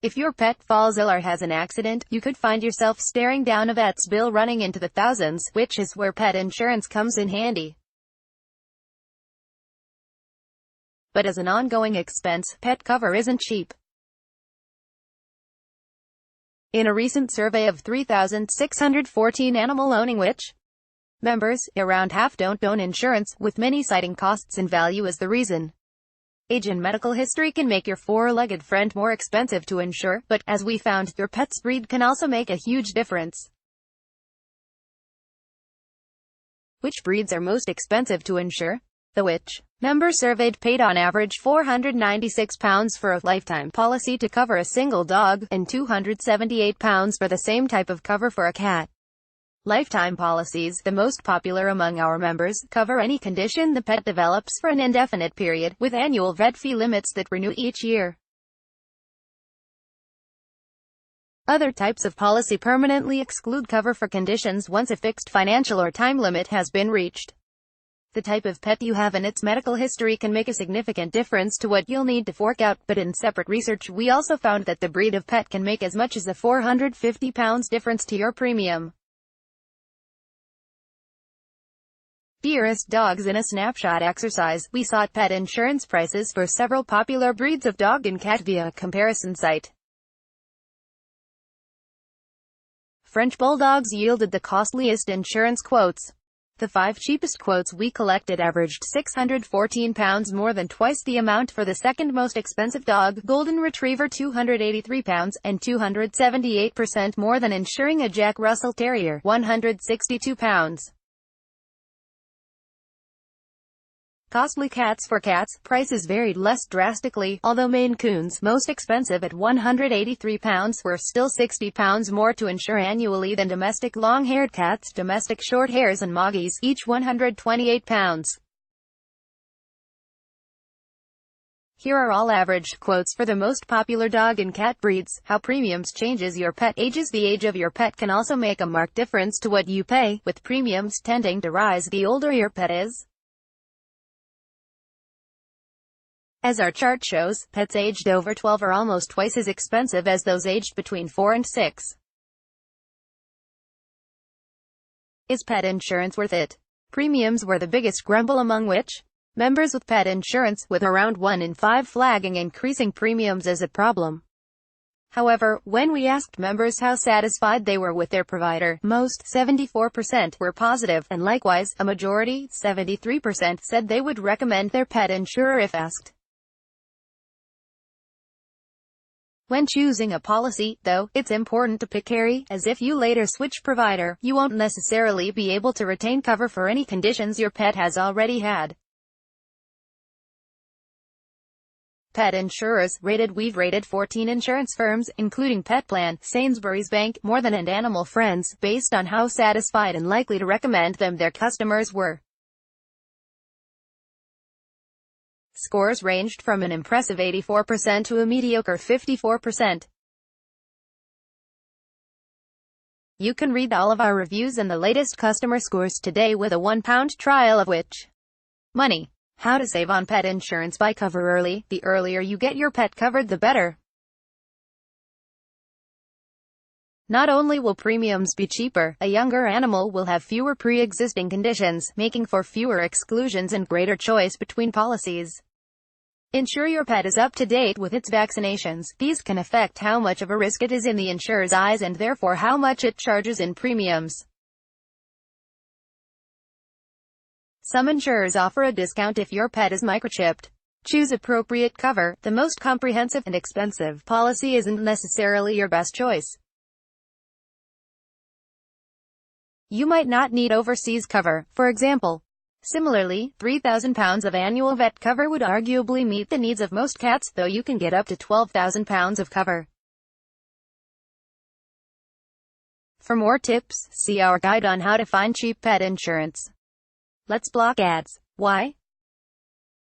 If your pet falls ill or has an accident, you could find yourself staring down a vet's bill running into the thousands, which is where pet insurance comes in handy. But as an ongoing expense, pet cover isn't cheap. In a recent survey of 3,614 animal-owning members, around half don't own insurance, with many citing costs and value as the reason. Age and medical history can make your four-legged friend more expensive to insure, but, as we found, your pet's breed can also make a huge difference. Which breeds are most expensive to insure? The members surveyed paid on average £496 for a lifetime policy to cover a single dog, and £278 for the same type of cover for a cat. Lifetime policies, the most popular among our members, cover any condition the pet develops for an indefinite period, with annual vet fee limits that renew each year. Other types of policy permanently exclude cover for conditions once a fixed financial or time limit has been reached. The type of pet you have and its medical history can make a significant difference to what you'll need to fork out, but in separate research we also found that the breed of pet can make as much as a £450 difference to your premium. Dearest dogs in a snapshot exercise, we sought pet insurance prices for several popular breeds of dog and cat via a comparison site. French Bulldogs yielded the costliest insurance quotes. The 5 cheapest quotes we collected averaged £614, more than twice the amount for the second most expensive dog, Golden Retriever, £283, and 278% more than insuring a Jack Russell Terrier, £162. Costly cats. For cats, prices varied less drastically, although Maine Coons, most expensive at £183, were still £60 more to insure annually than domestic long-haired cats, domestic short hairs and Moggies, each £128. Here are all average quotes for the most popular dog and cat breeds. How premiums change as your pet ages. The age of your pet can also make a marked difference to what you pay, with premiums tending to rise the older your pet is. As our chart shows, pets aged over 12 are almost twice as expensive as those aged between 4 and 6. Is pet insurance worth it? Premiums were the biggest grumble among members with pet insurance, with around 1 in 5 flagging increasing premiums as a problem. However, when we asked members how satisfied they were with their provider, most, 74%, were positive, and likewise, a majority, 73%, said they would recommend their pet insurer if asked. When choosing a policy, though, it's important to pick carefully, as if you later switch provider, you won't necessarily be able to retain cover for any conditions your pet has already had. Pet insurers rated. We've rated 14 insurance firms, including Petplan, Sainsbury's Bank, More Than, and Animal Friends, based on how satisfied and likely to recommend them their customers were. Scores ranged from an impressive 84% to a mediocre 54%. You can read all of our reviews and the latest customer scores today with a £1 trial of Money. How to save on pet insurance. Buy cover early. The earlier you get your pet covered, the better. Not only will premiums be cheaper, a younger animal will have fewer pre-existing conditions, making for fewer exclusions and greater choice between policies. Ensure your pet is up to date with its vaccinations. These can affect how much of a risk it is in the insurer's eyes and therefore how much it charges in premiums. Some insurers offer a discount if your pet is microchipped. Choose appropriate cover. The most comprehensive and expensive policy isn't necessarily your best choice. You might not need overseas cover, for example. Similarly, £3,000 of annual vet cover would arguably meet the needs of most cats, though you can get up to £12,000 of cover. For more tips, see our guide on how to find cheap pet insurance. Let's block ads. Why?